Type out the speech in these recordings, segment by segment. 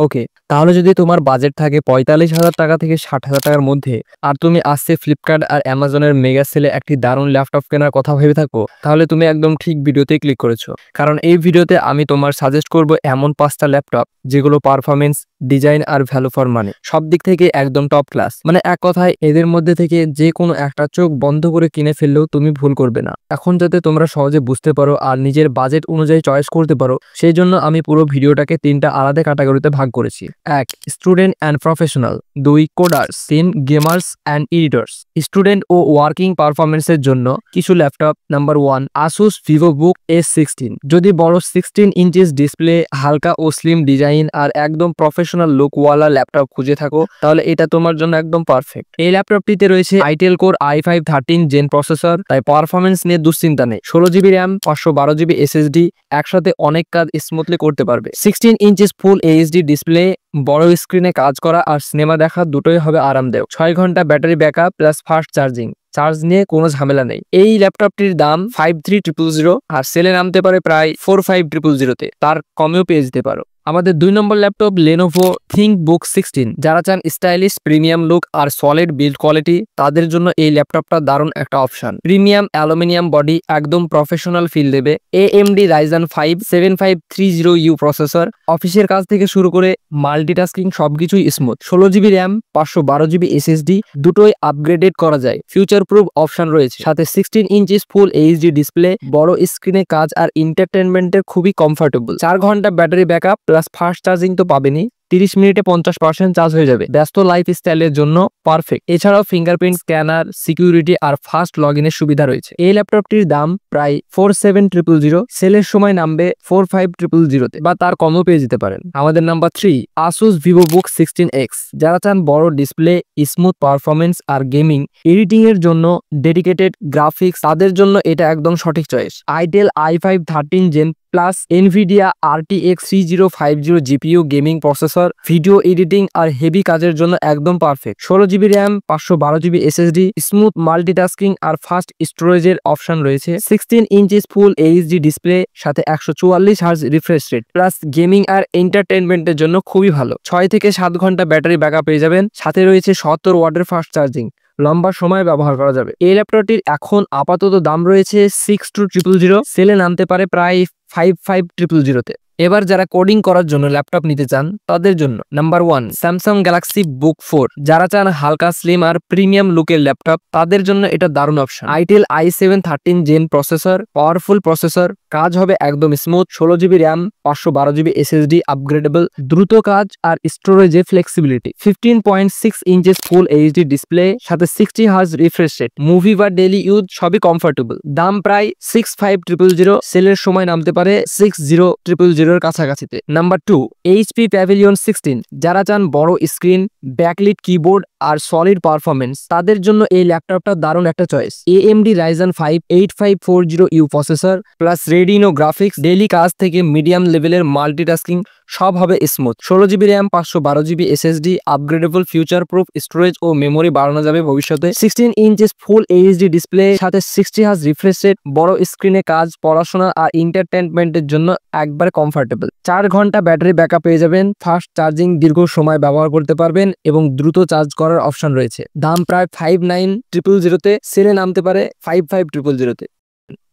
ওকে, তাহলে যদি তোমার বাজেট থাকে ৪৫,০০০ টাকা থেকে ৬০,০০০ টাকার মধ্যে, আর তুমি আজকে ফ্লিপকার্ট আর অ্যামাজনের মেগা সেলে একটি দারুণ ল্যাপটপ কেনার কথা ভেবে থাকো, তাহলে তুমি একদম ঠিক ভিডিওতে ক্লিক করেছো। কারণ এই ভিডিওতে আমি তোমার সাজেস্ট করব এমন ৫টা ল্যাপটপ যেগুলো পারফরমেন্স, ডিজাইন আর ভ্যালু ফর মানি সব দিক থেকে একদম টপ ক্লাস। মানে এক কথায় এদের মধ্যে থেকে যে কোনো একটা চোখ বন্ধ করে কিনে ফেললেও তুমি ভুল করবে না। এখন যাতে তোমরা সহজে বুঝতে পারো আর নিজের বাজেট অনুযায়ী চয়েস করতে পারো, সেই জন্য আমি পুরো ভিডিওটাকে ৩টা আলাদা ক্যাটাগরিতে ভাগ করেছি। ১. Student and professional. ২. Coders. ৩. Gamers and editors. Student ও ওয়ার্কিং পারফরমেন্সের জন্য কিছু laptop. Number 1, Asus VivoBook S16। যদি বড় 16 ইঞ্চিস ডিসপ্লে, হালকা ও স্লিম ডিজাইন আর একদম প্রফেশনাল লুকওয়ালা ল্যাপটপ খুঁজে থাকো, তাহলে এটা তোমার জন্য একদম পারফেক্ট। এই ল্যাপটপটিতে রয়েছে itel core i5 13 gen processor, তাই পারফরমেন্স নিয়ে দুশ্চিন্তা নেই। 16GB র্যাম, 512GB SSD, একসাথে অনেক কাজ স্মুথলি করতে পারবে। 16 ইঞ্চিস ফুল এইচডি ডিসপ্লে, বড় স্ক্রিনে কাজ করা আর সিনেমা দেখা দুটোই হবে আরামদায়ক। 6 ঘন্টা battery backup plus fast charging, charge নিয়ে কোনো ঝামেলা নেই। এই ল্যাপটপটির দাম 53,000 আর সেলে নামতে পারে প্রায় 45,000-তে, তার কমেও পেয়ে যেতে পারো। আমাদের 2 নম্বর ল্যাপটপ লেনোভো থিংকবুক 16। যারা চান স্টাইলিশ প্রিমিয়াম লুক আর সলিড বিল্ড কোয়ালিটি, তাদের জন্য এই ল্যাপটপটা দারুণ একটা অপশন। প্রিমিয়াম অ্যালুমিনিয়াম বডি, একদম প্রফেশনাল ফিল দেবে। AMD Ryzen 5 7530U প্রসেসর, অফিসের কাজ থেকে শুরু করে মাল্টিটাস্কিং সবকিছুই smooth. 16GB RAM, 512GB SSD, দুটোই আপগ্রেডেড করা যায়। ফিউচার প্রুফ অপশন রয়েছে, সাথে 16 ইঞ্চিস ফুল এইচডি ডিসপ্লে, বড় স্ক্রিনে কাজ আর এন্টারটেনমেন্টের খুবই কমফোর্টেবল। 4 ঘন্টা battery backup plus fast charging তো পাবেনি, 30 মিনিটে 50% চার্জ হয়ে যাবে। ব্যস্ত লাইফ স্টাইলের জন্য পারফেক্ট। এছাড়াও ফিঙ্গারপ্রিন্ট স্ক্যানার, সিকিউরিটি আর ফাস্ট লগ ইনের সুবিধা রয়েছে। এই ল্যাপটপটির দাম প্রায় 47,000, সেলের সময় নামবে 45,000-তে বা তার কমও পেয়ে যেতে পারেন। আমাদের নাম্বার 3, আসুস ভিভোবুক 16X। যারা চান বড় ডিসপ্লে, স্মুথ পারফরমেন্স আর গেমিং এডিটিং এর জন্য ডেডিকেটেড গ্রাফিক্স, তাদের জন্য এটা একদম সঠিক choice. Intel i5 13 gen plus Nvidia RTX 3050 GPU gaming processor, video editing আর হেভি কাজের জন্য একদম perfect. 16GB RAM, 512GB SSD, smooth multitasking আর ফাস্ট স্টোরেজের অপশন রয়েছে। 16 ইঞ্চিস ফুল এইচডি ডিসপ্লে, সাথে 144Hz refresh rate, plus gaming আর এন্টারটেনমেন্টের জন্য খুবই ভালো। 6 থেকে 7 ঘন্টা ব্যাটারি ব্যাকআপ পেয়ে যাবেন, সাথে রয়েছে 70 ওয়াটের ফাস্ট চার্জিং, লম্বা সময় ব্যবহার করা যাবে। এই ল্যাপটপটির এখন আপাতত দাম রয়েছে 62,000, সেলে নামতে পারে প্রায় 55,000-তে। এবার যারা কোডিং করার জন্য ল্যাপটপ নিতে চান, তাদের জন্য নাম্বার 1, স্যামসাং গ্যালাক্সি বুক 4। যারা চান হালকা স্লিম আর প্রিমিয়াম লুকের ল্যাপটপ, তাদের জন্য এটা দারুণ option. Itel i7 13 gen processor, powerful processor, কাজ হবে একদম smooth. 16GB RAM, 512GB SSD upgradeable, দ্রুত কাজ আর স্টোরেজে ফ্লেক্সিবিলিটি। 15.6 ইঞ্চেস ফুল এইচডি ডিসপ্লে, সাথে 60Hz রিফ্রেশ রেট, মুভি বা ডেইলি ইউজ সবই কমফোর্টেবল। দাম প্রায় 65,000, সেলের সময় নামতে পারে 60,000 কাছাকাছিতে। Number 2, HP pavilion 16। যারা চান বড় স্ক্রিন, ব্যাকলিট কিবোর্ড আর সলিড পারফরমেন্স, তাদের জন্য এই ল্যাপটপটা দারুণ একটা choice. AMD Ryzen 5 8540U processor plus Radeon graphics, daily কাজ থেকে মিডিয়াম লেভেলের মাল্টিটাস্কিং সব হবে smooth. 16GB RAM, 512GB SSD, upgradable future proof storage ও মেমোরি বাড়ানো যাবে ভবিষ্যতে। 16 ইঞ্চিস ফুল এইচডি ডিসপ্লে, সাথে 60Hz রিফ্রেশ রেট, বড় স্ক্রিনে কাজ, পড়াশোনা আর এন্টারটেনমেন্টের জন্য একবার কমফোর্টেবল। 4 ঘন্টা ব্যাটারি ব্যাকআপ পেয়ে যাবেন, ফাস্ট চার্জিং দীর্ঘ সময় ব্যবহার করতে পারবেন এবং দ্রুত চার্জ করার অপশন রয়েছে। দাম প্রায় 59,000-তে, সেলে নামতে পারে 55,000-তে।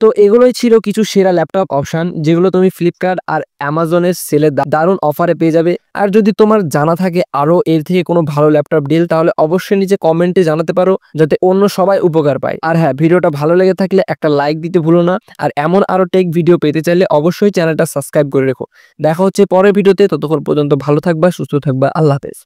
তো এগুলোই ছিল কিছু সেরা ল্যাপটপ অপশন, যেগুলো তুমি ফ্লিপকার্ট আর অ্যামাজনের সেলে দারুণ অফারে পেয়ে যাবে। আর যদি তোমার জানা থাকে আরো এর থেকে কোনো ভালো ল্যাপটপ ডিল, তাহলে অবশ্যই নিচে কমেন্টে জানাতে পারো, যাতে অন্য সবাই উপকার পায়। আর হ্যাঁ, ভিডিওটা ভালো লেগে থাকলে একটা লাইক দিতে ভুলো না। আর এমন আরো টেক ভিডিও পেতে চাইলে অবশ্যই চ্যানেলটা সাবস্ক্রাইব করে রেখো। দেখা হচ্ছে পরের ভিডিওতে, ততক্ষণ পর্যন্ত ভালো থাকবা, সুস্থ থাকবা, আল্লাহ হাফেজ।